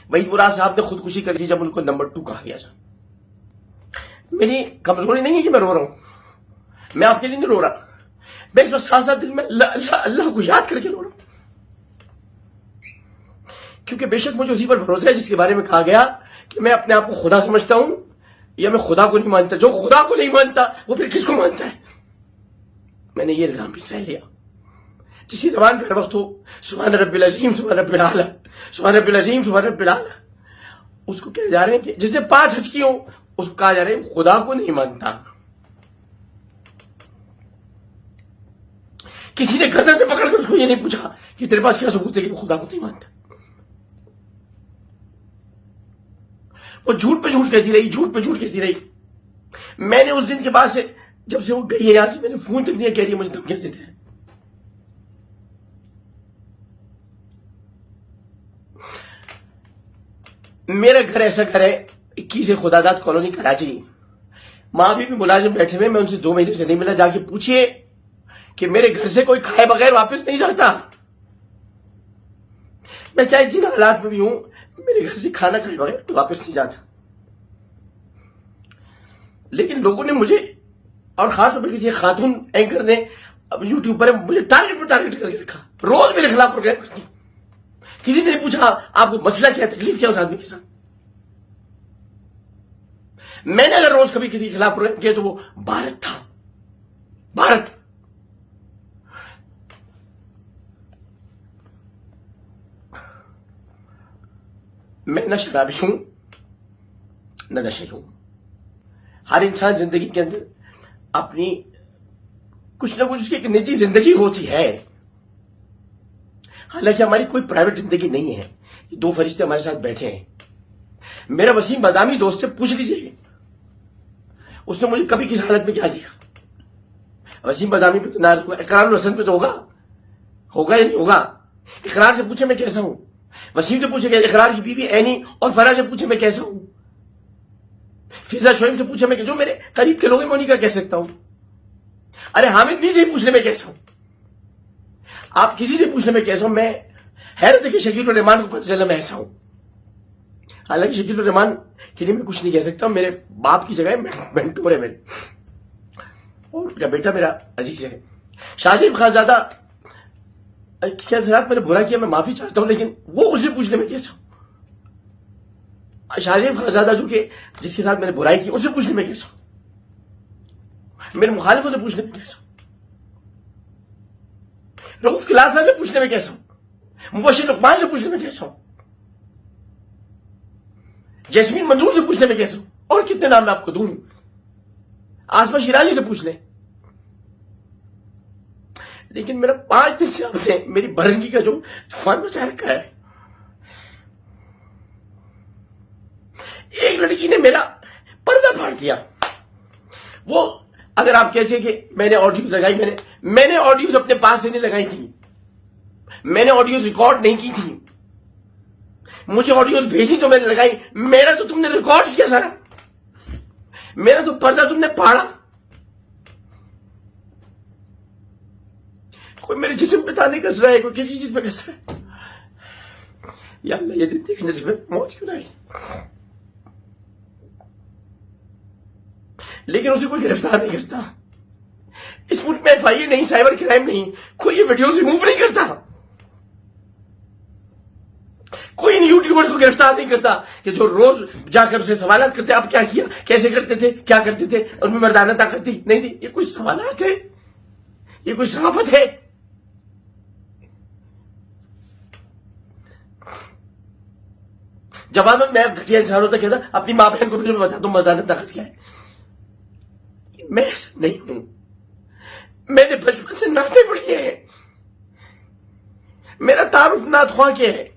وحید مراد صاحب نے خودکشی کر لی جب ان کو نمبر 2 کہا گیا تھا. میری کمزوری نہیں ہے کہ میں رو رہا ہوں, میں آپ کے لیے نہیں رو رہا, میں اس وقت ساتھ ساتھ دل میں اللہ کو یاد کر کے رو رہا ہوں, کیونکہ بے شک مجھے اسی پر بھروسہ ہے جس کے بارے میں کہا گیا کہ میں اپنے آپ کو خدا سمجھتا ہوں یا میں خدا کو نہیں مانتا. جو خدا کو نہیں مانتا وہ پھر کس کو مانتا ہے؟ میں نے یہ الزام بھی سہ لیا. جسی زبان پہ ہر وقت ہو سبحان رب العظیم سبحان رب العالی, سبحان رب العظیم سبحان رب العالی, اس کو کہہ جا رہے ہیں کہ جس نے 5 حج کیے ہوں اس کو کہا جا رہا ہے خدا کو نہیں مانتا. کسی نے گردن سے پکڑ کر اس کو یہ نہیں پوچھا کہ تیرے پاس کیا ثبوت ہے کہ وہ خدا کو نہیں مانتا. وہ جھوٹ پہ جھوٹ کہتی رہی, جھوٹ پہ جھوٹ کہتی رہی. میں نے اس دن کے بعد سے جب سے وہ گئی ہے یہاں سے, میں نے فون تک نہیں کہہ رہی مجھے دھمکیاں دیتے ہیں. میرا گھر ایسا گھر ہے 21 خداداد کالونی کراچی. ماں بھی ملازم بیٹھے ہوئے, میں ان سے 2 مہینے سے نہیں ملا. جا کے پوچھئے کہ میرے گھر سے کوئی کھائے بغیر واپس نہیں جاتا. میں چاہے جن حالات میں بھی ہوں میرے گھر سے کھانا کھائے بغیر واپس نہیں جاتا. لیکن لوگوں نے مجھے, اور خاص طور پر کسی خاتون اینکر نے یوٹیوب پر مجھے ٹارگٹ پر ٹارگٹ کر کے رکھا, روز میرے خلاف پروگرام کرتی. کسی نے نہیں پوچھا آپ کو مسئلہ کیا, تکلیف کیا اس آدمی کے ساتھ. میں نے اگر روز کبھی کسی کے خلاف پروگرام کیا تو وہ بھارت تھا, بھارت. میں نہ شرابی ہوں نہ نشے ہوں. ہر انسان زندگی کے اندر اپنی کچھ نہ کچھ اس کی ایک نجی زندگی ہوتی ہے. حالانکہ ہماری کوئی پرائیویٹ زندگی نہیں ہے. یہ 2 فرشتے ہمارے ساتھ بیٹھے ہیں. میرا وسیم بادامی دوست سے پوچھ لیجیے اس نے مجھے کبھی کس حالت میں کیا سیکھا. وسیم بادامی پہ تو ناراض ہوا, اقرار الحسن پہ تو ہوگا یا نہیں ہوگا. اقرار سے پوچھے میں کیسا ہوں, وسیم سے پوچھے کہ اقرار کی بیوی اینی اور فرح سے پوچھے میں کیسا ہوں, فضا شعیب سے پوچھے میں جو میرے قریب کے لوگ ہیں میں انہیں کا کہہ سکتا ہوں. ارے حامد بھی سے پوچھنے میں کیسا ہوں, آپ کسی سے پوچھنے میں کیسا ہوں. میں حیرت ہے کہ شکیل الرحمان کو پتہ چلا میں ایسا ہوں. حالانکہ شکیل الرحمان کے لیے میں کچھ نہیں کہہ سکتا, میرے باپ کی جگہ مینٹور ہے میرے, اور میرا بیٹا میرا عزیز ہے. شاہزیب خانزادہ کیا حضرات میں نے برا کیا, میں معافی چاہتا ہوں, لیکن وہ اسے پوچھنے میں کیسا ہوں. شاہزیب خانزادہ جو کہ جس کے ساتھ میں نے برائی کی اسے پوچھنے میں کیسا ہوں. میرے مخالفوں سے پوچھنے میں کیسا ہوں. رؤوف کلاسا سے پوچھنے میں کیسا ہوں. مبشر لقمان سے پوچھنے میں کیسا ہوں. جیسمین منظور سے پوچھنے میں کیسا ہوں. اور کتنے نام میں آپ کو دوں, آسما شیرازی سے پوچھ لیں. لیکن میرا 5 دن سے آپ نے میری برنگی کا جو طوفان مچا رکھا ہے. ایک لڑکی نے میرا پردہ پھاڑ دیا. وہ اگر آپ کہتے ہیں کہ میں نے آڈیوز لگائی, میں نے آڈیوز اپنے پاس سے نہیں لگائی تھی, میں نے آڈیوز ریکارڈ نہیں کی تھی. مجھے آڈیوز بھیجی تو میں نے لگائی. میرا تو تم نے ریکارڈ کیا سارا, میرا تو پردہ تم نے پھاڑا. کوئی میرے جسم پہ تانے کس رہا ہے, کوئی کسی چیز پہ کس رہا ہے. یا اللہ یہ دن دیکھنے سے موت کیوں نہ آئی. لیکن اسے کوئی گرفتار نہیں کرتا. اس ملک میں FIA نہیں, سائبر کرائم نہیں, کوئی یہ ویڈیوز ریموو نہیں کرتا. کوئی ان یوٹیوبرز کو گرفتار نہیں کرتا کہ جو روز جا کر اسے سوالات کرتے, آپ کیا کیا, کیسے کرتے تھے, کیا کرتے تھے, ان میں مردانہ طاقت تھی نہیں تھی. یہ کوئی سوالات ہے, یہ کوئی صحافت ہے. جواب میں گھٹیا انسان ہوتا کہتا اپنی ماں بہن کو بھی میں بتاتا ہوں مردانہ طاقت کیا ہے. میں ایسا نہیں ہوں. میں نے بچپن سے نعتیں پڑھی ہیں. میرا تعارف نعت خواہ کے ہے.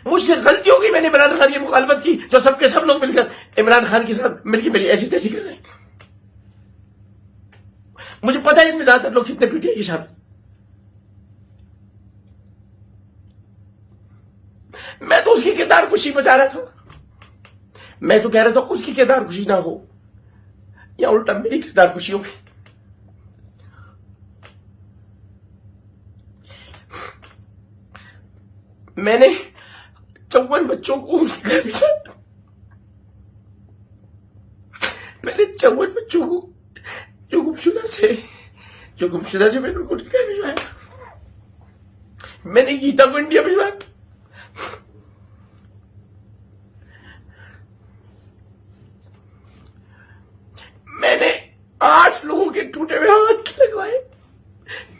مجھ سے غلطی ہو گئی, میں نے عمران خان کی مخالفت کی جو سب کے سب لوگ مل کر عمران خان کے ساتھ مل کے میری ایسی تیسی کر رہے ہیں. مجھے پتا ہے ان میں زیادہ تر لوگ کتنے پیٹے کی شامل. میں تو اس کی کردار کشی بچا رہا تھا. میں تو کہہ رہا تھا اس کی کردار کشی نہ ہو, یا الٹا میری کردار کشی ہوگی. میں نے 54 بچوں کو ان کے گھر بھیجا. میں نے 54 بچوں کو جو گمشدہ تھے میں نے ان کو گھر بھجوایا. میں نے گیتا کو انڈیا بھجوایا. میں نے 8 لوگوں کے ٹوٹے ہوئے ہاتھ لگوائے.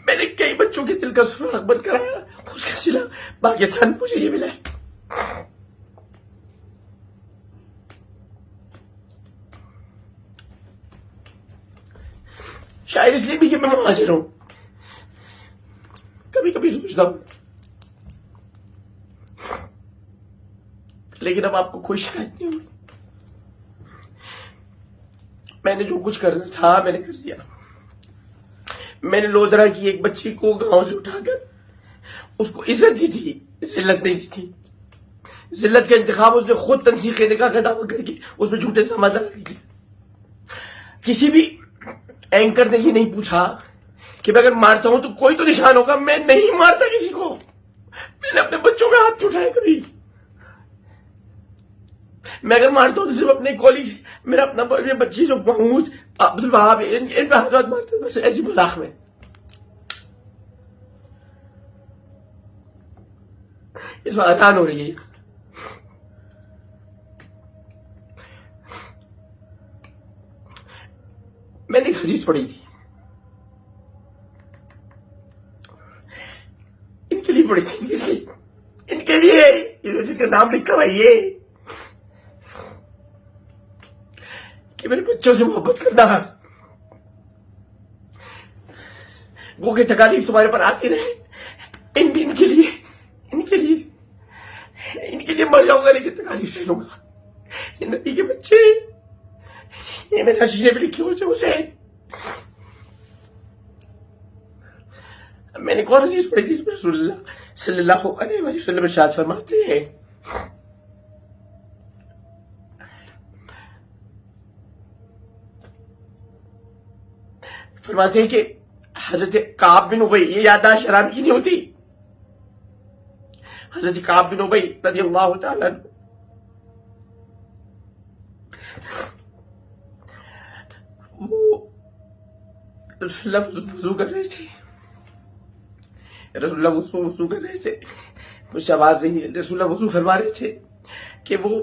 میں نے کئی بچوں کے دل کا سراغ بند کرایا. اس کا صلہ پاکستان مجھے یہ ملا ہے. شاید اس لیے بھی کہ میں مہاجر ہوں. کبھی کبھی سوچتا ہوں لیکن اب آپ کو کوئی شکایت نہیں ہوگی. میں نے جو کچھ کرنا تھا میں نے کر دیا. میں نے لودھرا کی ایک بچی کو گاؤں سے اٹھا کر اس کو عزت دی تھی, ذلت نہیں دی تھی. ذلت کا انتخاب اس نے خود تنسیق نکاح کا دعویٰ کر کے اس میں جھوٹے الزامات لگا کیا. کسی بھی اینکر نے یہ نہیں پوچھا کہ میں اگر مارتا ہوں تو کوئی تو نشان ہوگا. میں نہیں مارتا کسی کو. میں نے اپنے بچوں پہ ہاتھ نہیں اٹھایا کبھی. میں اگر مارتا ہوں تو صرف اپنے کالج, میرا اپنا بچی جو محمود عبد الوہاب ان پہ ہاتھ مارتا بس ایسی مذاق میں. اس وقت آسان ہو رہی ہے. میں نے ایک حدیث پڑھی تھی, ان کے لیے پڑھی تھی, ان کے لیے جس کا نام لکھا ہوا یہ کہ میرے بچوں سے محبت کرنا, وہ کہ تکالیف تمہارے پر آتی رہے. ان کے لیے مر جاؤں گا لیکن تکالیف سہ لوں گا. یہ نبی کے بچے, یہ میرے حسینے پہ لکھے ہوئے اسے. میں نے کون حدیث پڑھی تھی, رسول اللہ صلی اللہ علیہ وسلم ارشاد فرماتے ہیں کہ حضرت کعب بن ابی, یہ یادداشت شرابی کی نہیں ہوتی, حضرت کعب بن ابی رضی اللہ تعالیٰ عنہ وہ رسول اللہ وضو کر رہے تھے. رسول اللہ وضو کر رہے تھے, مجھ سے آواز نہیں ہے. رسول اللہ وضو فرما رہے تھے کہ وہ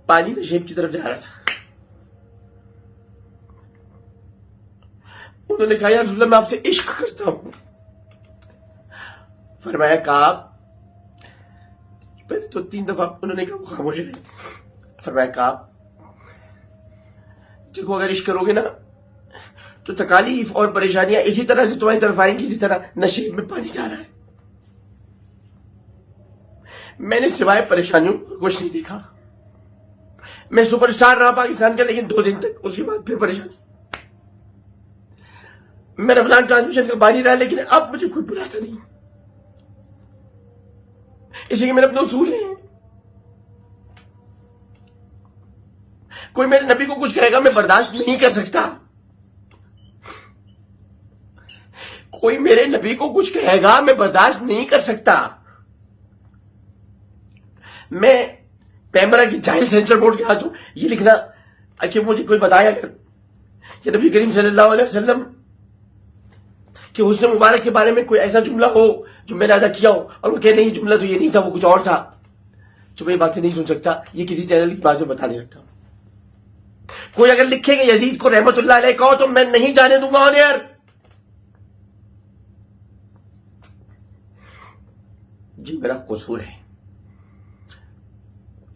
پانی نشیب کی طرف جا رہا تھا. انہوں نے کہا یا رسول اللہ میں آپ سے عشق کرتا ہوں. فرمایا کعب, پہلے تو 3 دفعہ انہوں نے کہا وہ خاموش رہے. فرمایا کعب دیکھو اگر عشق کرو گے نا تو تکالیف اور پریشانیاں اسی طرح سے تمہاری طرف آئیں گی جس طرح نشیب میں پانی جا رہا ہے. میں نے سوائے پریشانیوں کچھ نہیں دیکھا. میں سپر سٹار رہا پاکستان کا لیکن 2 دن تک, اس کے بعد پھر پریشانی. میں رمضان ٹرانسمیشن کا بانی رہا لیکن اب مجھے کوئی بلاتا نہیں, اس لیے میرے اپنے اصول ہیں. کوئی میرے نبی کو کچھ کہے گا میں برداشت نہیں کر سکتا. کوئی میرے نبی کو کچھ کہے گا میں برداشت نہیں کر سکتا. میں پیمرا کی جاہل سینسر بورڈ کے ہاتھ ہوں. یہ لکھنا کہ مجھے کوئی بتایا اگر کہ نبی کریم صلی اللہ علیہ وسلم کہ حسن مبارک کے بارے میں کوئی ایسا جملہ ہو جو میں نے ادا کیا ہو اور وہ کہ نہیں جملہ تو یہ نہیں تھا وہ کچھ اور تھا, تو میں یہ باتیں نہیں سن سکتا. یہ کسی چینل کی بات میں بتا نہیں سکتا. کوئی اگر لکھے کہ یزید کو رحمت اللہ علیہ کہو تو میں نہیں جانے دوں گا آن ایئر. جی میرا قصور ہے.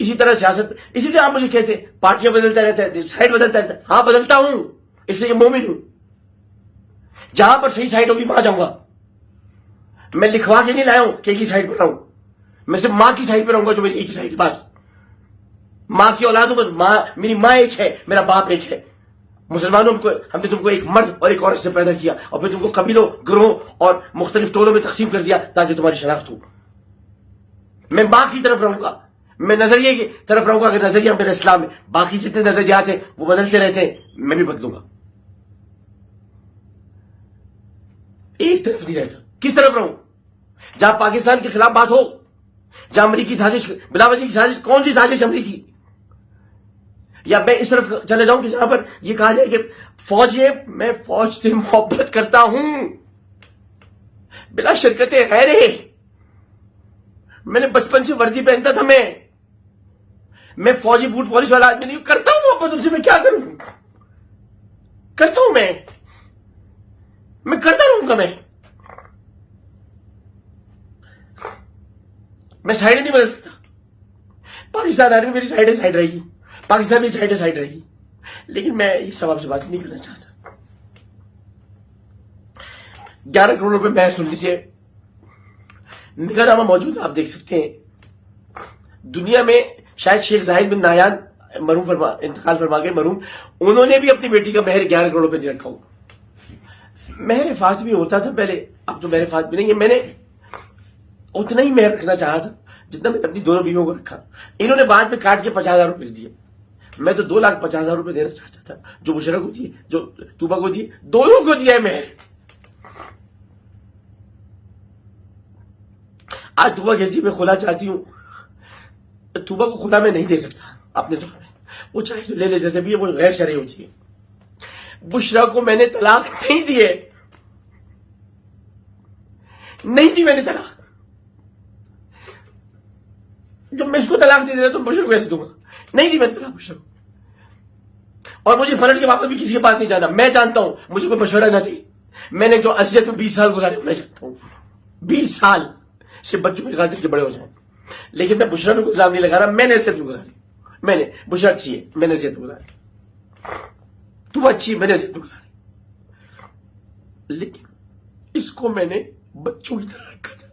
اسی طرح سیاست, اسی لیے آپ مجھے کہتے پارٹیاں بدلتا رہتا ہے, سائڈ بدلتا رہتا ہے. ہاں بدلتا ہوں, اس لیے مومن ہوں. جہاں پر صحیح سائڈ ہوگی وہاں جاؤں گا. میں لکھوا کے نہیں لایا ہوں کہ ایک ہی سائڈ پر رہوں. میں صرف ماں کی سائڈ پہ رہوں گا جو میری ایک ہی سائڈ. بس ماں کی اولاد ہوں, بس ماں میری ماں ایک ہے, میرا باپ ایک ہے. مسلمانوں ہم نے تم کو ایک مرد اور ایک عورت سے پیدا کیا اور پھر تم کو قبیلوں, گروہوں اور مختلف ٹولوں میں تقسیم کر دیا تاکہ تمہاری شناخت ہو. میں ماں کی طرف رہوں گا, میں نظریے کی طرف رہوں گا. اگر نظریہ میرا اسلام ہے, باقی جتنے نظریات ہیں وہ بدلتے رہتے ہیں, میں بھی بدلوں گا. ایک طرف نہیں رہتا. کس طرف رہوں؟ جہاں پاکستان کے خلاف بات ہو جہاں امریکی سازش، بلا وجہ کی سازش، کون سی سازش امریکی؟ یا میں اس طرف چلے جاؤں کہ جہاں پر یہ کہا جائے کہ فوج ہے، میں فوج سے محبت کرتا ہوں بلا شرکت غیر ہے. میں نے بچپن سے ورزی پہنتا تھا، میں فوجی بوٹ پالش والا آدمی نہیں ہوں. کرتا ہوں محبت ان سے، میں کیا کروں؟ کرتا ہوں، میں کرتا رہوں گا. میں سائڈ نہیں بدل سکتا. پاکستان آرمی میری سائڈ رہے گی، پاکستان میری سائڈ رہے گی، لیکن میں اس سب سے بات نہیں کرنا چاہتا. 11 کروڑ روپے میں سن لیجیے، نگاہ نامہ موجود آپ دیکھ سکتے ہیں. دنیا میں شاید شیخ زاہد بن نہیان انتقال فرما گئے مرحوم، انہوں نے بھی اپنی بیٹی کا مہر 11 کروڑ روپے نہیں رکھا ہوں. مہر فاطمی ہوتا تھا پہلے، اب تو مہر فاطمی نہیں ہے. میں نے اتنا ہی مہر رکھنا چاہا تھا جتنا میں نے اپنی دونوں بیویوں کو رکھا. انہوں نے بعد میں کاٹ کے 50,000 روپے دیے. میں تو 2,50,000 روپے دینا چاہتا تھا، جو بشرا کو دیے، جو توبہ کو دیے، دونوں کو دیا ہے مہر. آج توبہ کہتی ہے میں خلا چاہتی ہوں. توبہ کو خلا میں نہیں دے سکتا اپنے طور میں، وہ چاہے تو لے جیسے بھی ہے، وہ غیر شرعی ہوتی ہے. بشرا کو میں نے طلاق نہیں دی ہے، نہیں دی میں نے طلاق. جب میں اس کو طلاق دے دے رہا تو بشرا کو ایسے دوں گا؟ نہیں دی میں نے طلاق بشرا کو. اور مجھے فلٹ کے واپس بھی کسی کے پاس نہیں جانا. میں جانتا ہوں مجھے کوئی مشورہ نہ دے. میں نے جو اذیت میں 20 سال گزارے میں جانتا ہوں، 20 سال سے بچوں کے خاطر کے بڑے ہو جائیں، لیکن میں بشرا میں کوئی الزام نہیں لگا رہا. میں نے اذیت میں گزاری، میں نے بشرا اچھی ہے، میں نے اذیت میں گزاری. تم اچھی ہے، میں نے اذیت میں گزاری. لیکن اس کو میں نے بچوں کی طرح رکھا تھا.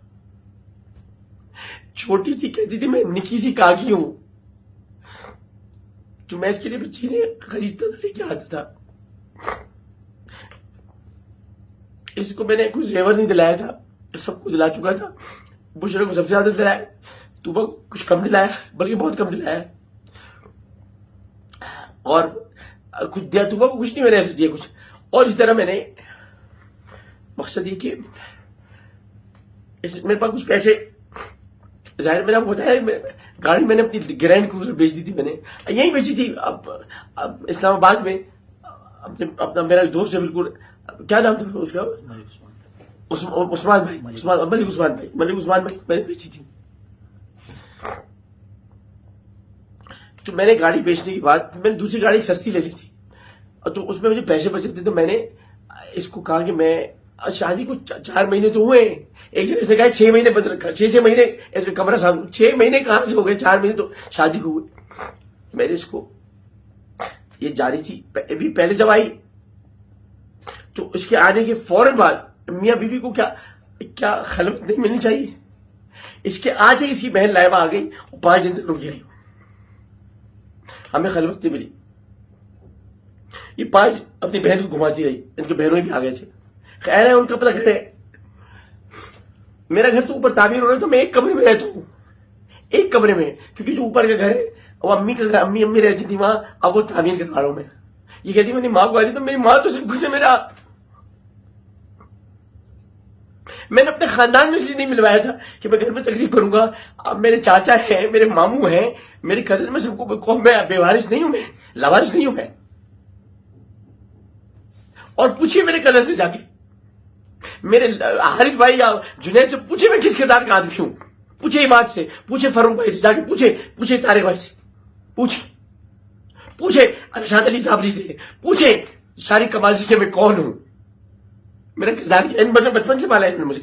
چھوٹی سی کہتی تھی میں نکی سی کاکی ہوں، جو میں اس کے لیے بھی چیزیں خریدتا تھا، لے کے آتا تھا. اس کو میں نے کوئی زیور نہیں دلایا تھا، سب کو دلا چکا تھا. بشرا کو سب سے زیادہ دلایا، توبہ کو کچھ کم دلایا، بلکہ بہت کم دلایا. اور کچھ دیا توبہ کو، کچھ نہیں میں نے ایسے دیا کچھ. اور اس طرح میں نے مقصد یہ کہ میرے پاس کچھ پیسے، ظاہر میں نے آپ کو بتایا گاڑی میں نے اپنی گرینڈ کروزر بیچ دی تھی. میں نے یہیں بیچی تھی اب اسلام آباد میں. اپنا میرا دوست ہے بالکل، کیا نام تھا اس کا؟ عثمان بھائی، ملک عثمان بھائی میں نے بیچی تھی. تو میں نے گاڑی بیچنے کے بعد میں نے دوسری گاڑی سستی لے لی تھی، تو اس میں مجھے پیسے بچے تھے. تو میں نے اس کو کہا کہ میں شادی کو 4 مہینے تو ہوئے ہیں، ایک جگہ سے کہا 6 مہینے بند رکھا. 6 مہینے اس کا کمرہ صاحب، 6 مہینے کہاں سے ہو گئے؟ 4 مہینے تو شادی کو ہوئے. میں نے اس کو یہ جاری تھی. ابھی پہلے جب آئی تو اس کے آنے کے فوراً بعد میاں بیوی کو کیا خلوت نہیں ملنی چاہیے؟ اس کے آج ہی اس کی بہن لائبہ آ گئی اور 5 دن تک رک گئی، ہمیں خلوت نہیں ملی. یہ 5 اپنی بہن کو گھماتی رہی. ان کے بہنوں بھی آ گئے تھے. خیر ہے، ان کا اپنا گھر ہے. میرا گھر تو اوپر تعمیر ہو رہا ہے، تو میں ایک کمرے میں رہتا ہوں، ایک کمرے میں، کیونکہ جو اوپر کا گھر ہے وہ امی کا گھر، امی رہتی تھی وہاں، اب وہ تعمیر کروا رہا ہوں میں. یہ کہتی میری ماں کو آ رہی، تو میری ماں تو سب کچھ ہے میرا. میں نے اپنے خاندان میں سے نہیں ملوایا تھا کہ میں گھر میں تقریب کروں گا. اب میرے چاچا ہیں، میرے ماموں ہیں، میرے کزن، میں سب کو میں بے وارث نہیں ہوں، میں لاوارث نہیں ہوں میں. اور پوچھیے میرے کزن سے جا کے، میرے حارث بھائی یا جنید سے پوچھے میں کس کردار کا آدمی ہوں. پوچھے اماد سے، پوچھے فاروق بھائی سے جا کے، پوچھے طارق بھائی سے، پوچھے ارشاد علی صابری سے، پوچھے شارق کمال سے کہ میں کون ہوں. میرا کردار مطلب بچپن سے پالا ہے انہوں نے مجھے.